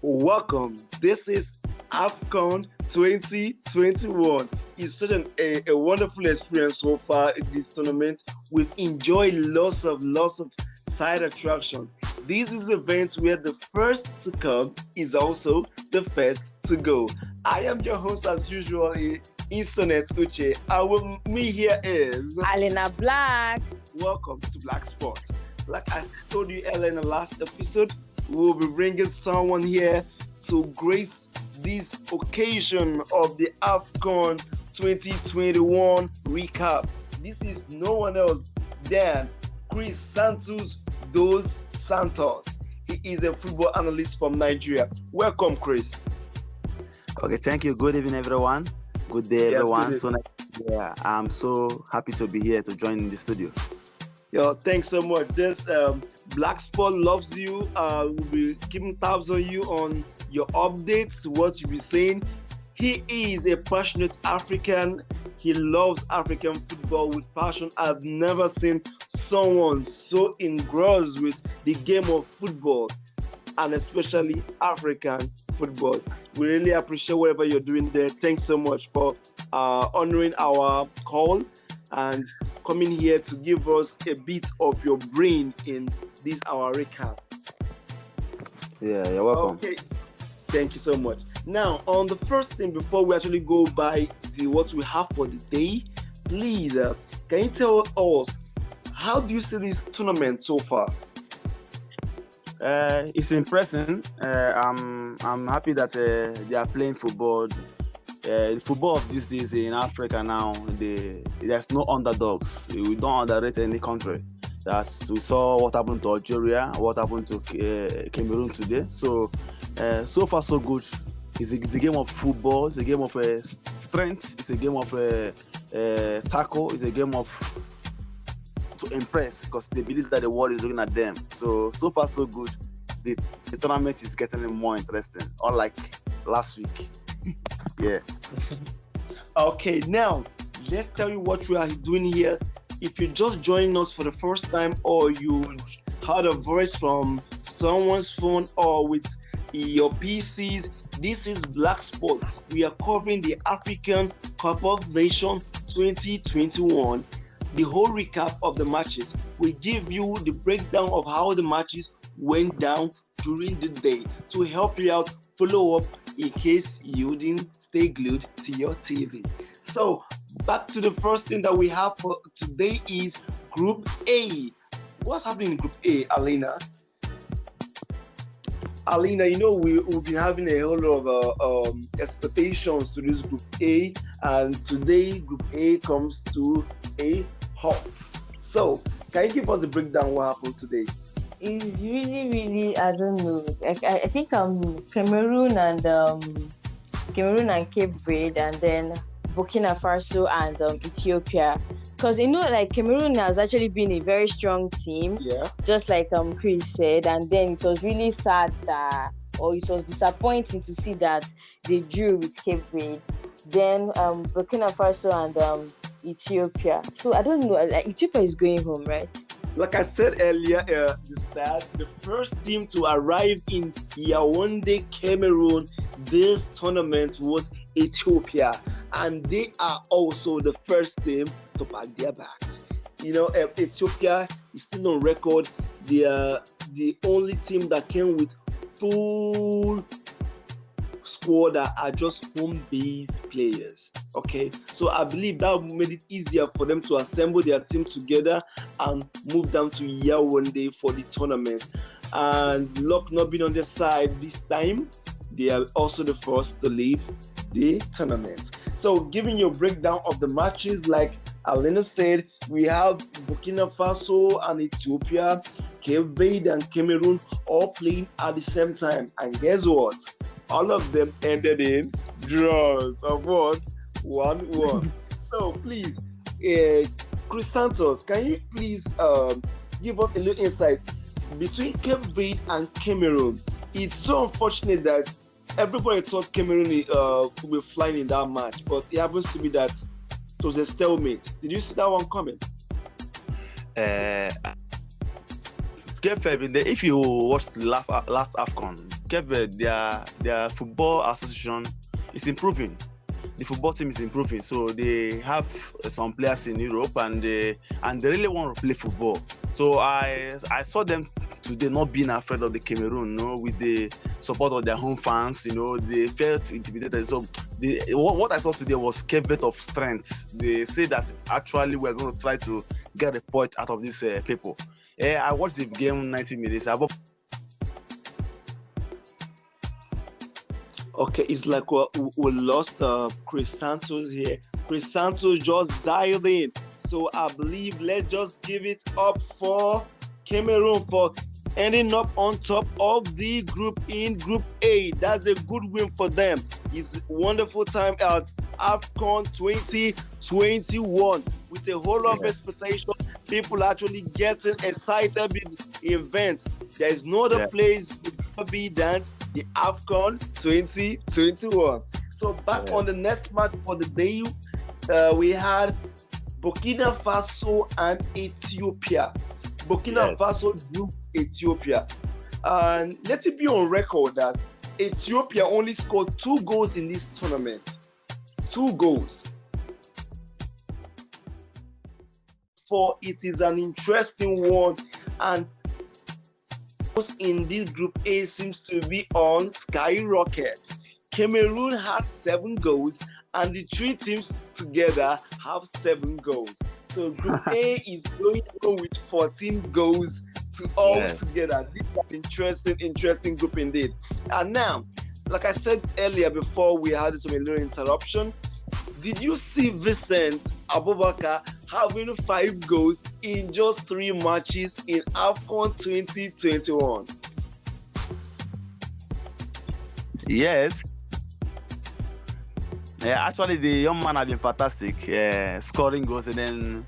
Welcome. This is Afcon 2021. It's such a wonderful experience so far in this tournament. We've enjoyed lots of side attraction. This is the event where the first to come is also the first to go. I am your host as usual, Internet Uche. And with me here is Alina Black. Welcome to Black Sport. Like I told you earlier in the last episode, we'll be bringing someone here to grace this occasion of the Afcon 2021 recap. This is no one else than Christantus Dos Santos. He is a football analyst from Nigeria. Welcome, Chris. Okay, thank you. Good evening, everyone. Good day, everyone. Good. I'm so happy to be here to join in the studio. Yo, thanks so much. This Black Sport loves you. We'll be keeping tabs on you on your updates, what you'll be saying. He is a passionate African. He loves African football with passion. I've never seen someone so engrossed with the game of football, and especially African football. We really appreciate whatever you're doing there. Thanks so much for honoring our call and coming here to give us a bit of your brain in this our recap. Yeah, you're welcome. Okay, thank you so much. Now, on the first thing, before we actually go by what we have for the day, please, can you tell us, how do you see this tournament so far? It's impressive. I'm happy that they are playing football. The football of these days in Africa now, there's no underdogs. We don't underrate any country. As we saw what happened to Algeria, what happened to Cameroon today. So far so good. It's a game of football. It's a game of strength. It's a game of tackle. It's a game of to impress because they believe that the world is looking at them. So far so good. The tournament is getting more interesting, unlike last week. Yeah. Okay, now let's tell you what we are doing here. If you're just joining us for the first time, or you heard a voice from someone's phone or with your PCs, this is Black Sport. We are covering the African Cup of Nations 2021. The whole recap of the matches. We give you the breakdown of how the matches went down during the day to help you out, follow up in case you didn't stay glued to your TV. So back to the first thing that we have for today is Group A. What's happening in Group A, Alina? Alina, you know we've been having a whole lot of expectations to this Group A, and today Group A comes to a halt. So can you give us a breakdown what happened today? It's really, I don't know. I think Cameroon and Cape Verde, and then Burkina Faso and Ethiopia. Because like Cameroon has actually been a very strong team, just like Chris said, and then it was really sad or it was disappointing to see that they drew with Cape Verde. Then Burkina Faso and Ethiopia. So I don't know. Ethiopia is going home, right? Like I said earlier, the first team to arrive in Yaoundé, Cameroon, this tournament was Ethiopia, and they are also the first team to pack their bags. Ethiopia is still on record. They are the only team that came with full squad that are just home-based players. Okay, so I believe that made it easier for them to assemble their team together and move down to Yaoundé for the tournament. And luck not being on their side this time, they are also the first to leave the tournament. So giving you a breakdown of the matches, like Alina said, we have Burkina Faso and Ethiopia, Cape Verde and Cameroon all playing at the same time. And guess what? All of them ended in draws of what? 1-1. So please, Chris Santos, can you please give us a little insight between Cape Verde and Cameroon? It's so unfortunate that everybody thought Cameroon could be flying in that match, but it happens to be that it was a stalemate. Did you see that one coming? Cape Verde, if you watched the last Afcon, Cape Verde, their football association is improving. The football team is improving, so they have some players in Europe, and they really want to play football. So I saw them today not being afraid of the Cameroon, with the support of their home fans. They felt intimidated. So what I saw today was Cape Verde of strength. They say that actually we're going to try to get a point out of these people. I watched the game 90 minutes. Okay, it's like we lost Christantus here. Christantus just dialed in. So I believe let's just give it up for Cameroon for ending up on top of the group in Group A. That's a good win for them. It's a wonderful time at Afcon 2021 with a whole lot of expectation. People actually getting excited with the event. There is no other place to be than the Afcon 2021. So back on the next match for the day, we had Burkina Faso and Ethiopia. Burkina Faso drew Ethiopia. And let it be on record that Ethiopia only scored 2 goals in this tournament. 2 goals. For it is an interesting one, and in this Group A seems to be on skyrocket. Cameroon had 7 goals, and the 3 teams together have 7 goals. So Group A is going on with 14 goals to all together. This is an interesting group indeed. And now, like I said earlier before we had some little interruption, did you see Vincent Abubakar having 5 goals in just 3 matches in Afcon 2021? Yes. Actually, the young man has been fantastic, scoring goals and then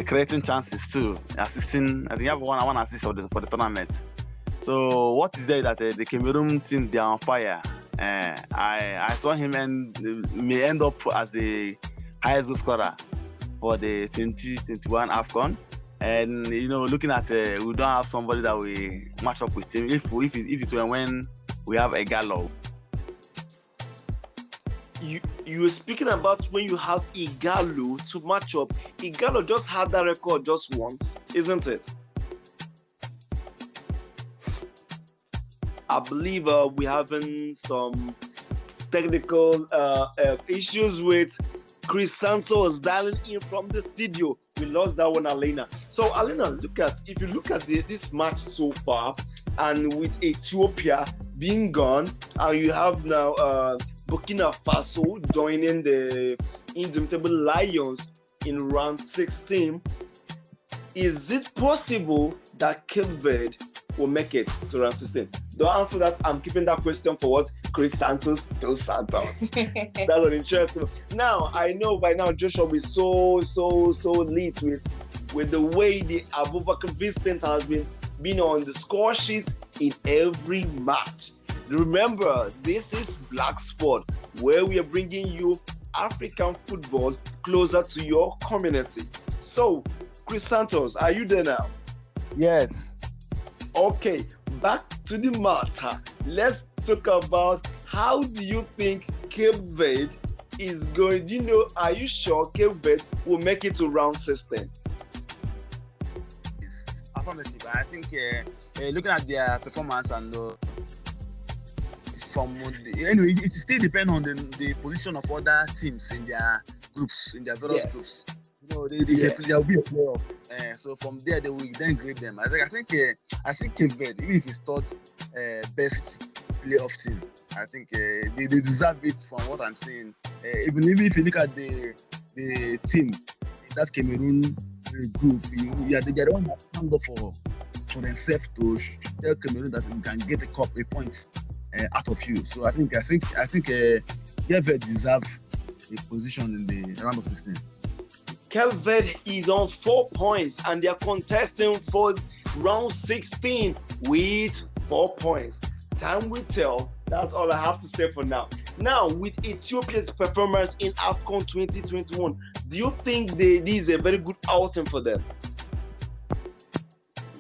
creating chances too, assisting. I think he has one assist for the tournament. So what is there that the Cameroon team, they are on fire? I saw him may end up as the highest goal scorer for the 2021 Afcon. And looking at we don't have somebody that we match up with him. If it were when we have a Igalo. You were speaking about when you have Igalo to match up. Igalo just had that record just once, isn't it? I believe we're having some technical issues with Christantus dialing in from the studio. We lost that one, Alena. So, Alena, if you look at this match so far, and with Ethiopia being gone, and you have now Burkina Faso joining the Indomitable Lions in round 16, is it possible that Cape Verde will make it to round 16? Don't answer that. I'm keeping that question for what? Christantus Dos Santos. That's an interesting. Now, I know by now Joshua will be so lit with the way the Abubakar Vincent has been on the score sheet in every match. Remember, this is Black Sport, where we are bringing you African football closer to your community. So, Christantus, are you there now? Yes. Okay, back to the matter. Let's talk about how do you think Cape Verde is going? Are you sure Cape Verde will make it to round 16? Affirmative. I think looking at their performance and anyway, it still depends on the position of other teams in their groups, in their various groups. They will be a playoff. So from there they will then grade them. I think Cape Verde, even if it's third best playoff team, I think they deserve it from what I'm seeing. Even if you look at the team, that Cameroon group, they are the one that stand up for themselves to tell Cameroon that we can get a point out of you. So I think Cape Verde deserve a position in the round of 16. Cape Verde is on 4 points and they are contesting for round 16 with 4 points. Time will tell. That's all I have to say for now. Now, with Ethiopia's performance in Afcon 2021, do you think this is a very good outing for them?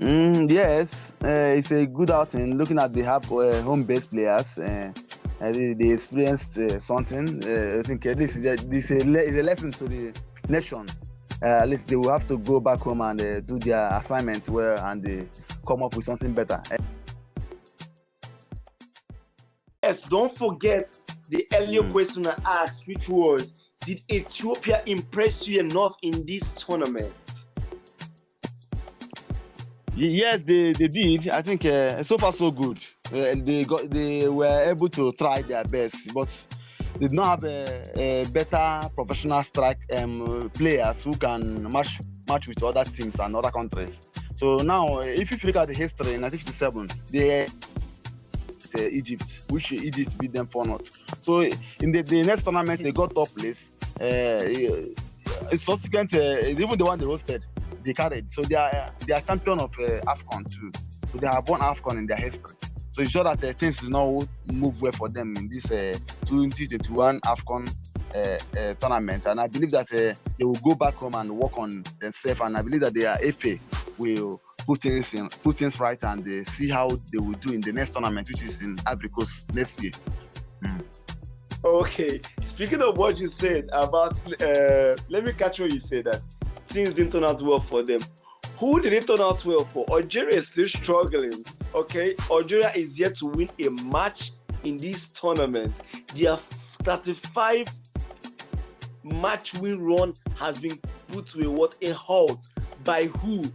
Yes, it's a good outing. Looking at the home-based players, they experienced something. I think this is a lesson to the nation. At least they will have to go back home and do their assignment well and come up with something better. Yes, don't forget the earlier question I asked, which was, did Ethiopia impress you enough in this tournament? Yes, they did. I think so far so good. They were able to try their best, but they did not have a better professional players who can match with other teams and other countries. So now, if you look at the history in 1957, they Egypt, which Egypt beat them 4-0. So in the next tournament, they got top place. Subsequent, even the one they hosted, they carried. So they are champion of Afcon too. So they have won Afcon in their history. So it's sure that things do not move well for them in this 2021 Afcon tournament. And I believe that they will go back home and work on themselves. And I believe that their FA will put things right and see how they will do in the next tournament, which is in Ivory Coast next year. Okay, speaking of what you said about, let me catch what you said, that things didn't turn out well for them. Who did it turn out well for? Algeria is still struggling. Okay, Algeria is yet to win a match in this tournament. Their 35 match win run has been put to a halt by who?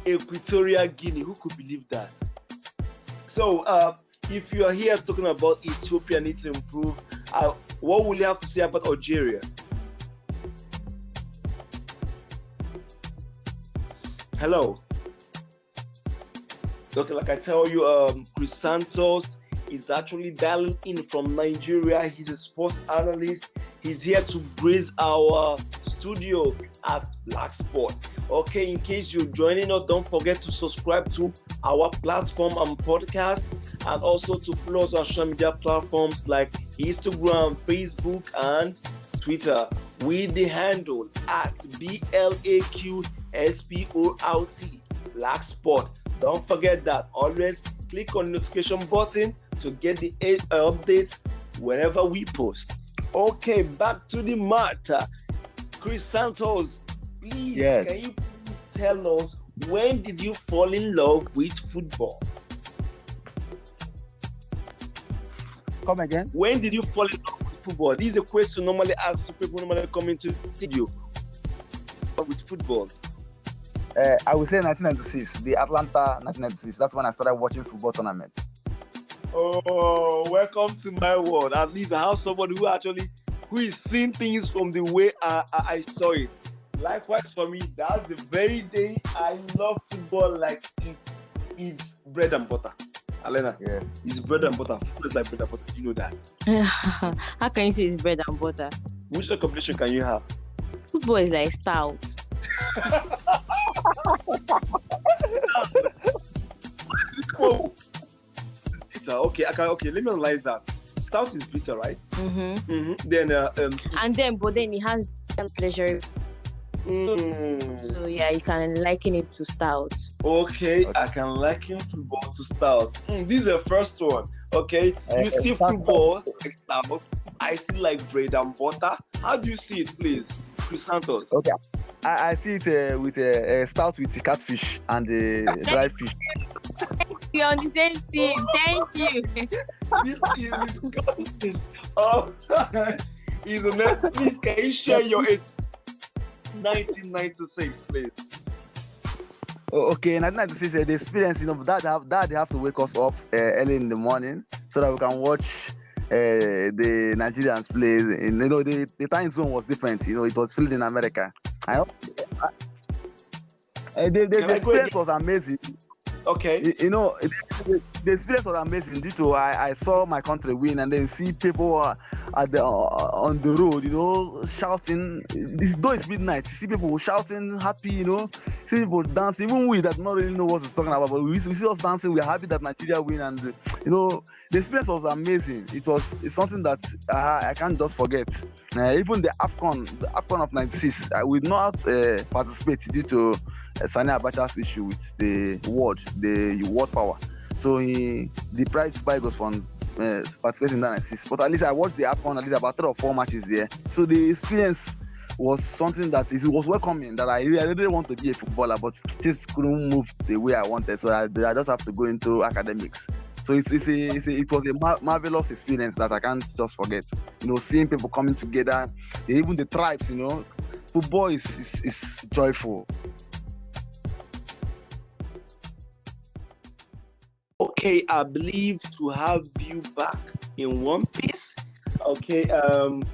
Equatorial Guinea. Who could believe that? So if you are here talking about Ethiopia needs to improve, what will you have to say about Algeria? Hello. Okay, like I tell you, Christantus is actually dialing in from Nigeria. He's a sports analyst. He's here to grace our studio at Black Sport. Okay, in case you're joining us, don't forget to subscribe to our platform and podcast, and also to follow us on social media platforms like Instagram, Facebook, and Twitter with the handle at BLAQSPORT, Black Sport. Don't forget that. Always click on the notification button to get the updates whenever we post. Okay, back to the matter. Christantus, please, Can you tell us, when did you fall in love with football? Come again? When did you fall in love with football? This is a question normally asked to people normally come into the studio with football. I would say 1996, the Atlanta 1996. That's when I started watching football tournaments. Oh, welcome to my world. At least I have somebody who is seeing things from the way I saw it. Likewise for me, that's the very day I love football like it's bread and butter. Alena, yes, it's bread and butter. Football is like bread and butter. You know that. How can you say it's bread and butter? Which combination can you have? Football is like stout. Okay, let me analyze that. Stout is bitter, right? Then but then it has pleasure. So yeah, you can liken it to stout. Okay, I can liken football to stout. This is the first one. Okay, you see football like stout. I see like bread and butter. How do you see it, please, Christantus? Okay, I see it with a stout with the catfish and the dry fish. You're on the same team. Thank you. This is with catfish. Oh, is a Please, can you share your 1996, please? Okay, 1996, the experience, that they have to wake us up early in the morning so that we can watch the Nigerians play. The time zone was different. It was filmed in America. The experience was amazing. Okay. You know, the experience was amazing. Due to I saw my country win, and then see people at the on the road, you know, shouting. Though it's midnight, you see people shouting, happy, you know, see people dancing. Even we that not really know what it's talking about, but we see us dancing. We are happy that Nigeria win, and you know, the experience was amazing. It's something that I can't just forget. Even the Afcon of '96, we did not participate due to Sani Abacha's issue with the world power. So he deprived Super Eagles from participating in that '96. But at least I watched the Afcon, at least about 3 or 4 matches there. So the experience was something that it was welcoming. That I really want to be a footballer, but just couldn't move the way I wanted. So I just have to go into academics. So it was a marvelous experience that I can't just forget. You know, seeing people coming together, even the tribes. You know, football is joyful. Okay, I believe to have you back in one piece. Okay,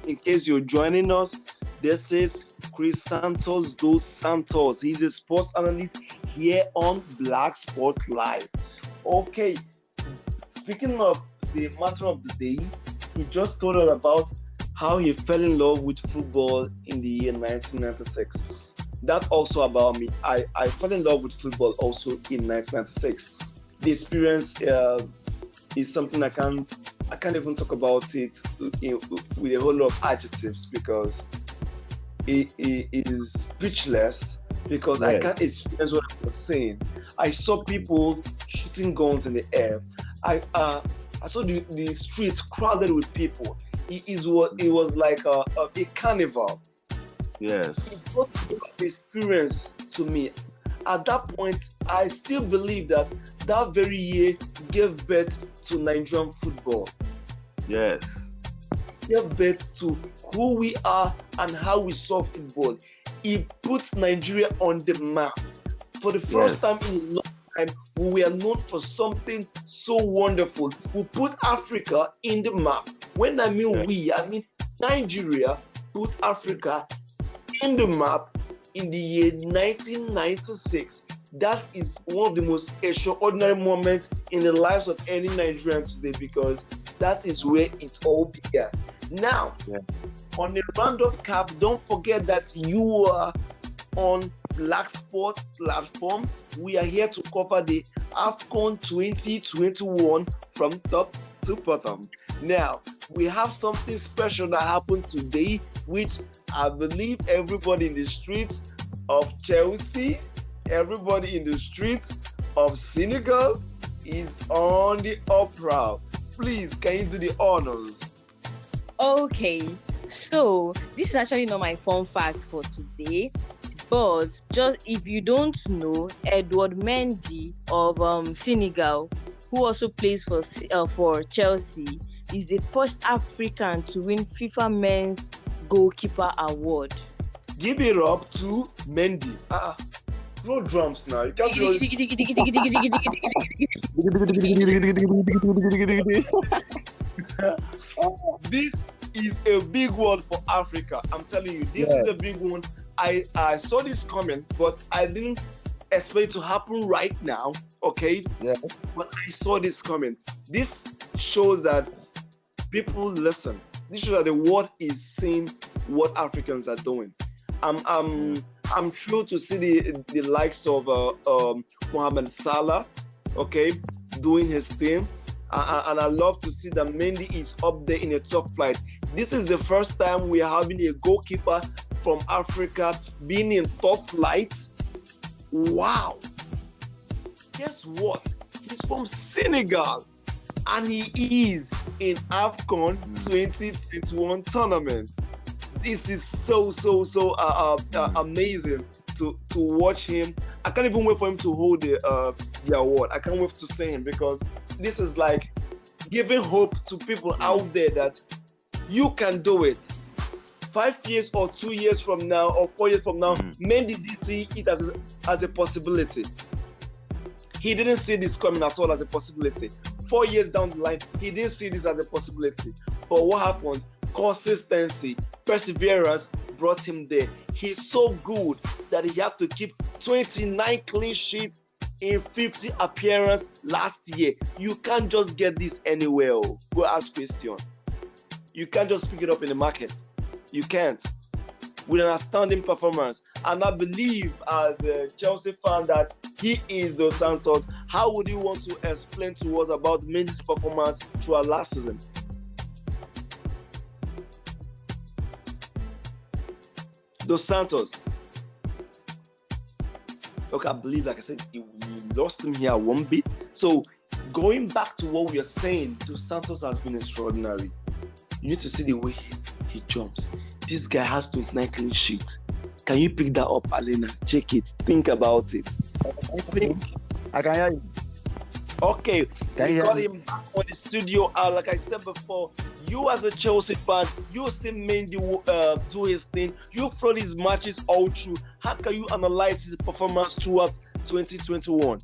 in case you're joining us, this is Christantus Dos Santos. He's a sports analyst here on Black Sport Live. Okay, speaking of the matter of the day, he just told us about how he fell in love with football in the year 1996. That's also about me. I fell in love with football also in 1996. The experience is something I can't even talk about it with a whole lot of adjectives, because it is speechless, because yes. I can't experience what I was saying. I saw people shooting guns in the air. I saw the streets crowded with people. It was like a carnival. Yes. It brought the experience to me. At that point, I still believe that very year gave birth to Nigerian football. Yes. Gave birth to who we are and how we saw football. It put Nigeria on the map. For the first time in a long time, we were known for something so wonderful. We put Africa in the map. When I mean we, I mean Nigeria put Africa in the map in the year 1996. That is one of the most extraordinary moments in the lives of any Nigerian today, because that is where it all began. Now, on the roundup cap, don't forget that you are on Black Sport platform. We are here to cover the Afcon 2021 from top to bottom. Now, we have something special that happened today, which I believe everybody in the streets of Chelsea, everybody in the streets of Senegal is on the uproar. Please, can you do the honors? Okay, so this is actually not my fun fact for today, but just if you don't know, Edouard Mendy of Senegal, who also plays for Chelsea, is the first African to win FIFA Men's Goalkeeper Award. Give it up to Mendy. No drums now. You can't do This is a big one for Africa. I'm telling you, this is a big one. I saw this coming, but I didn't expect it to happen right now. Okay? Yeah. But I saw this coming. This shows that people listen. This shows that the world is seeing what Africans are doing. I'm thrilled to see the likes of Mohamed Salah, okay, doing his thing, and I love to see that Mendy is up there in a top flight. This is the first time we are having a goalkeeper from Africa being in top flight. Wow! Guess what? He's from Senegal, and he is in Afcon 2021 tournament. This is so amazing to watch him. I can't even wait for him to hold the award. I can't wait to see him, because this is like giving hope to people out there that you can do it. 5 years or 2 years from now or 4 years from now, Mendy did see it as a possibility. He didn't see this coming at all as a possibility. 4 years down the line, he didn't see this as a possibility. But what happened? Consistency, perseverance brought him there. He's so good that he had to keep 29 clean sheets in 50 appearance last year. You can't just get this anywhere. Go ask Christian. You can't just pick it up in the market. You can't. With an outstanding performance. And I believe as a Chelsea fan that he is Dos Santos. How would you want to explain to us about Mendy's performance throughout last season? Dos Santos. Okay, I believe, like I said, we lost him here one bit. So going back to what we are saying, Dos Santos has been extraordinary. You need to see the way he jumps. This guy has 29 clean sheets. Can you pick that up, Alena? Check it. Think about it. I can hear you. Okay, we got him back on the studio. Like I said before, you as a Chelsea fan, you see Mendy do his thing. You follow his matches all through. How can you analyze his performance throughout 2021?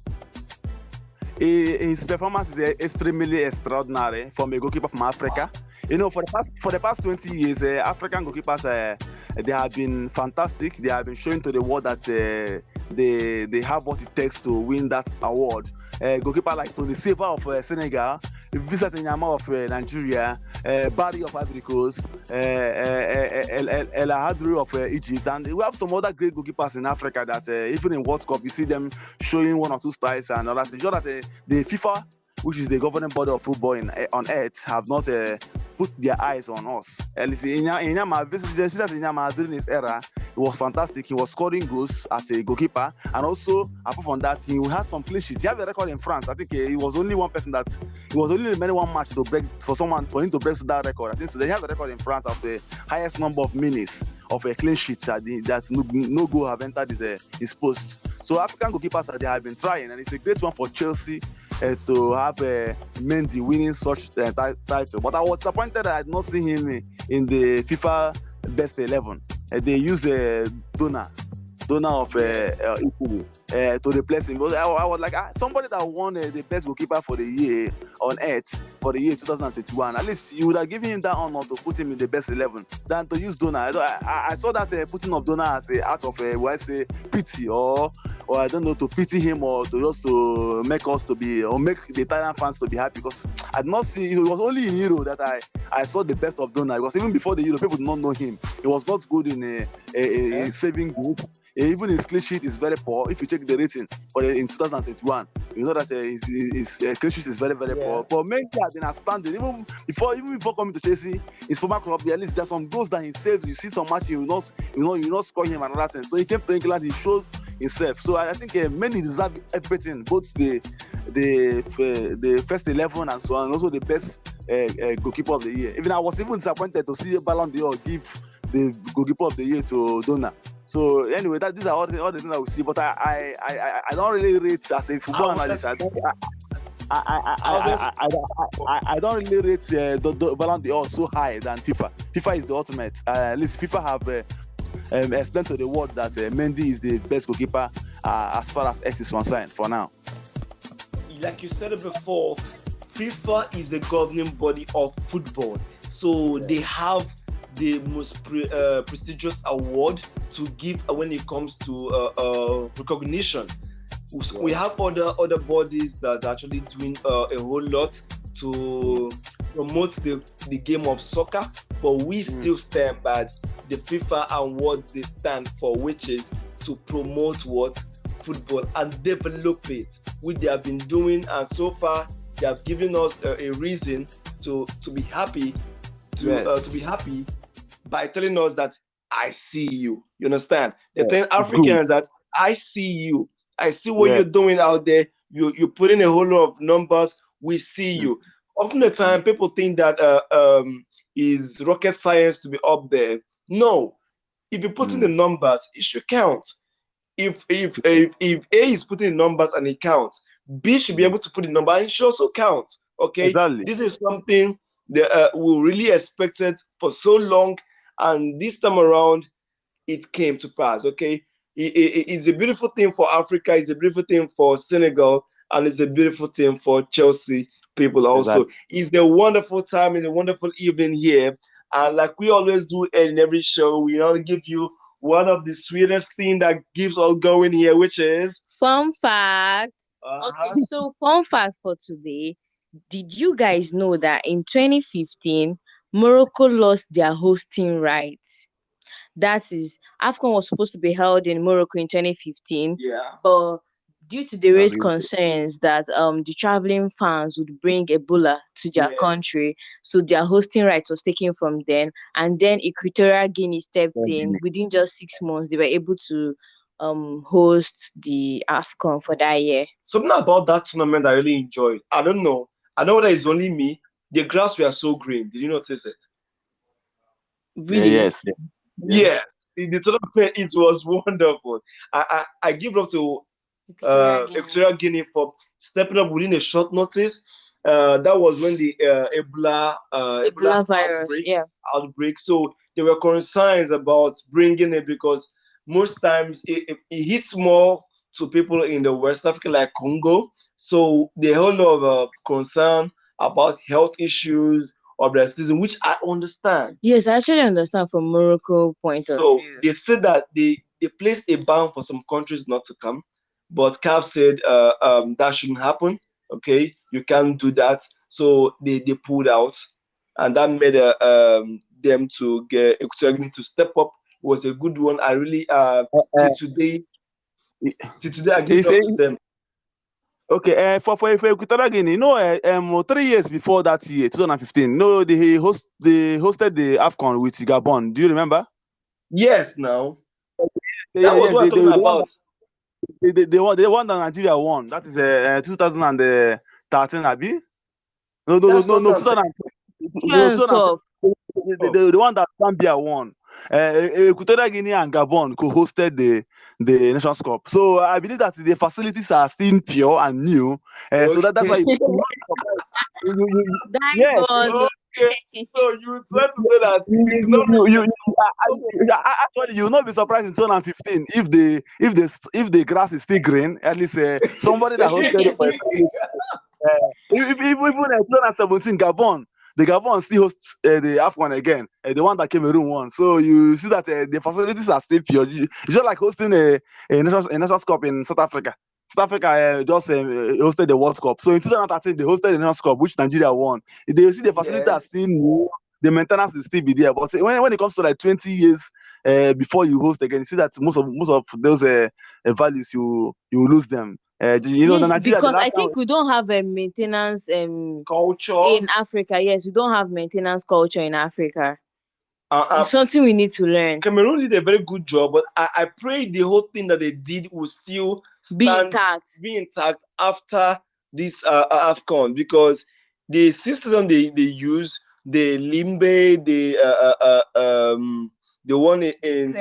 His performance is extremely extraordinary from a goalkeeper from Africa. You know, for the past 20 years, African goalkeepers they have been fantastic. They have been showing to the world that they have what it takes to win that award. Goalkeeper like Tony Silva of Senegal, Vincent Nyama of Nigeria, Barry of Ivory Coast, El Hadri of Egypt, and we have some other great goalkeepers in Africa that even in World Cup you see them showing one or two styles and all that. It's just that the FIFA, which is the governing body of football on earth, have not put their eyes on us. Inyama during his era, it was fantastic. He was scoring goals as a goalkeeper, and also apart from that, he had some clean sheets. He had a record in France. I think he was only one person that he was only remaining one match to break for him to break that record. I think so. They have a record in France of the highest number of minutes of a clean sheet that no goal have entered his post. So African goalkeepers they have been trying, and it's a great one for Chelsea to have Mendy winning such title. But I was disappointed that I did not see him in the FIFA best 11. They used Dona of Italy to replace him. I was like, somebody that won the best goalkeeper for the year on earth for the year 2021. At least you would have given him that honor to put him in the best 11 than to use Dona. I saw that putting of Dona as out of pity or I don't know, to pity him or to just to make us to be or make the Italian fans to be happy, because I did not see. It was only in Euro that I saw the best of Dona, because even before the Euro, people did not know him. He was not good in saving goals. Even his clean sheet is very poor. If you check the rating in 2021, you know that his clean sheet is very, very poor. But Mendy has been outstanding. Even before coming to Chelsea, his former club, at least there's some goals that he saves. You see some match, you will not score him and other things. So he came to England, he showed himself. So I think Mendy deserves everything, both the first 11 and so on, and also the best goalkeeper of the year. Even I was even disappointed to see Ballon d'Or give the goalkeeper of the year to Dona. So anyway, these are all the things that we see. But I don't really rate as a football analyst. I don't really rate the Ballon d'Or so high than FIFA. FIFA is the ultimate. At least FIFA have explained to the world that Mendy is the best goalkeeper as far as X is concerned for now. Like you said it before, FIFA is the governing body of football. So they have the most prestigious award to give when it comes to recognition. We have other bodies that are actually doing a whole lot to promote the game of soccer, but we still stand by the FIFA and what they stand for, which is to promote what football and develop it, which they have been doing, and so far they have given us a reason to be happy, to be happy by telling us that I see you. You understand? They're telling Africans that I see you. I see what you're doing out there. You put in a whole lot of numbers. We see you. Often the time, people think that is rocket science to be up there. No, if you put in the numbers, it should count. If A is putting in numbers and it counts, B should be able to put in number and it should also count. Okay, exactly. This is something that we really expected for so long, and this time around, it came to pass. Okay, it's a beautiful thing for Africa. It's a beautiful thing for Senegal, and it's a beautiful thing for Chelsea people also. Exactly. It's a wonderful time. It's a wonderful evening here, and like we always do in every show, we only give you one of the sweetest thing that keeps all going here, which is Fun fact. Okay, so fun fact for today. Did you guys know that in 2015, Morocco lost their hosting rights? That is, Afcon was supposed to be held in Morocco in 2015, but due to the raised concerns that the traveling fans would bring Ebola to their country, so their hosting rights was taken from them, and then Equatorial Guinea stepped in. Within just 6 months, they were able to host the Afcon for that year. Something about that tournament I really enjoyed. I don't know. I know that it's only me. The grass were so green. Did you notice it? Really? Yes. Yeah. The tournament, it was wonderful. I give up to Equatorial Guinea for stepping up within a short notice. That was when the Ebola virus outbreak. So there were concerns about bringing it because most times it hits more to people in the West Africa, like Congo. So the whole lot of concern about health issues of the season, which I understand. Yes, I actually understand from Morocco point of view. So they said that they placed a ban for some countries not to come, but CAF said that shouldn't happen. Okay, you can't do that. So they pulled out, and that made them to get Equatorial to step up. It was a good one. I really till today I give it up to them. Okay, for Equatorial Guinea, 3 years before that year, 2015, they hosted the Afcon with Gabon. Do you remember? Yes, now. That was what I'm talking about. The one that Nigeria won. That is 2013, Abi? No, 2012. The one that Zambia won. Equatorial Guinea and Gabon co-hosted the Nations Cup. So I believe that the facilities are still pure and new. So that's why yes. Okay. So you try to say that actually you will not be surprised in 2015 if the grass is still green. At least somebody that hosted it for even in 2017 Gabon. The Gabon still hosts the Afcon again, the one that Cameroon won. So you see that the facilities are still pure. It's just like hosting a Nations Cup in South Africa. South Africa just hosted the World Cup. So in 2013, they hosted the Nations Cup, which Nigeria won. They see the facilities are still new. The maintenance will still be there. But when it comes to like 20 years before you host again, you see that most of those values you lose them. Nigeria, because I think we don't have a maintenance culture in Africa. Yes, we don't have maintenance culture in Africa. It's something we need to learn. Cameroon did a very good job, but I pray the whole thing that they did will still be intact after this Afcon, because the system they use, the Limbe, the one in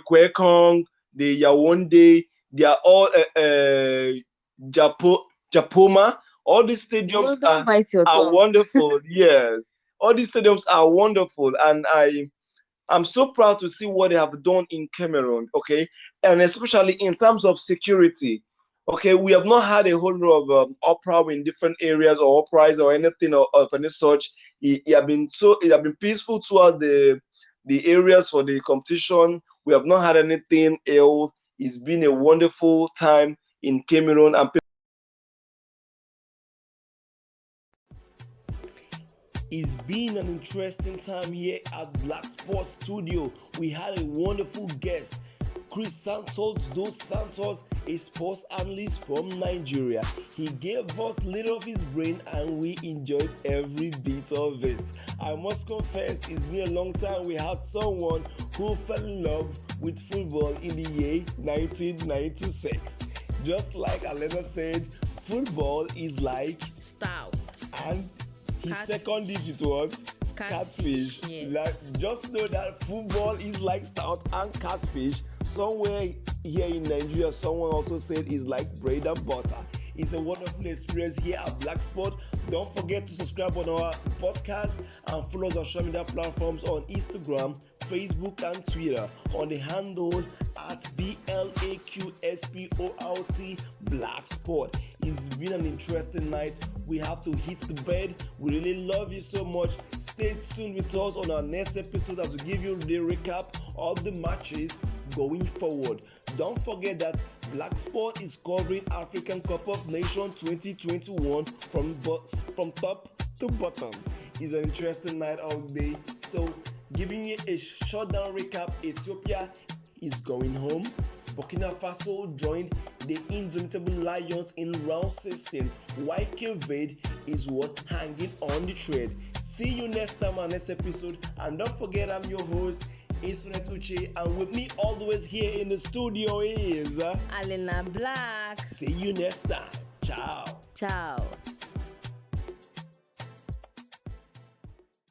Kwekong, the Yaoundé, they are all Japoma. All these stadiums are wonderful. Yes, all these stadiums are wonderful, and I'm so proud to see what they have done in Cameroon. Okay, and especially in terms of security. Okay, we have not had a whole lot of uproar in different areas or uprising or anything of any such. It have been peaceful throughout the areas for the competition. We have not had anything else. It's been a wonderful time in Cameroon, and it's been an interesting time here at Black Sports Studio. We had a wonderful guest, Christantus Dos Santos, a sports analyst from Nigeria. He gave us little of his brain and we enjoyed every bit of it. I must confess, it's been a long time we had someone who fell in love with football in the year 1996. Just like Alena said, football is like stout. And his second digit was catfish. Yes. Like, just know that football is like stout and catfish. Somewhere here in Nigeria, someone also said it's like bread and butter. It's a wonderful experience here at Black Sport. Don't forget to subscribe on our podcast and follow us on social media platforms on Instagram, Facebook, and Twitter on the handle at BLAQSPORT Black Sport. It's been an interesting night. We have to hit the bed. We really love you so much. Stay tuned with us on our next episode as we give you the recap of the matches going forward. Don't forget that Black Sport is covering African Cup of Nations 2021 from top to bottom. It's an interesting night all day. So, giving you a short-down recap, Ethiopia is going home. Burkina Faso joined the Indomitable Lions in round 16, while Cape Verde is hanging on the thread. See you next time on next episode, and don't forget I'm your host, Isunet Uche, and with me always here in the studio is Alina Black. See you next time. Ciao. Ciao.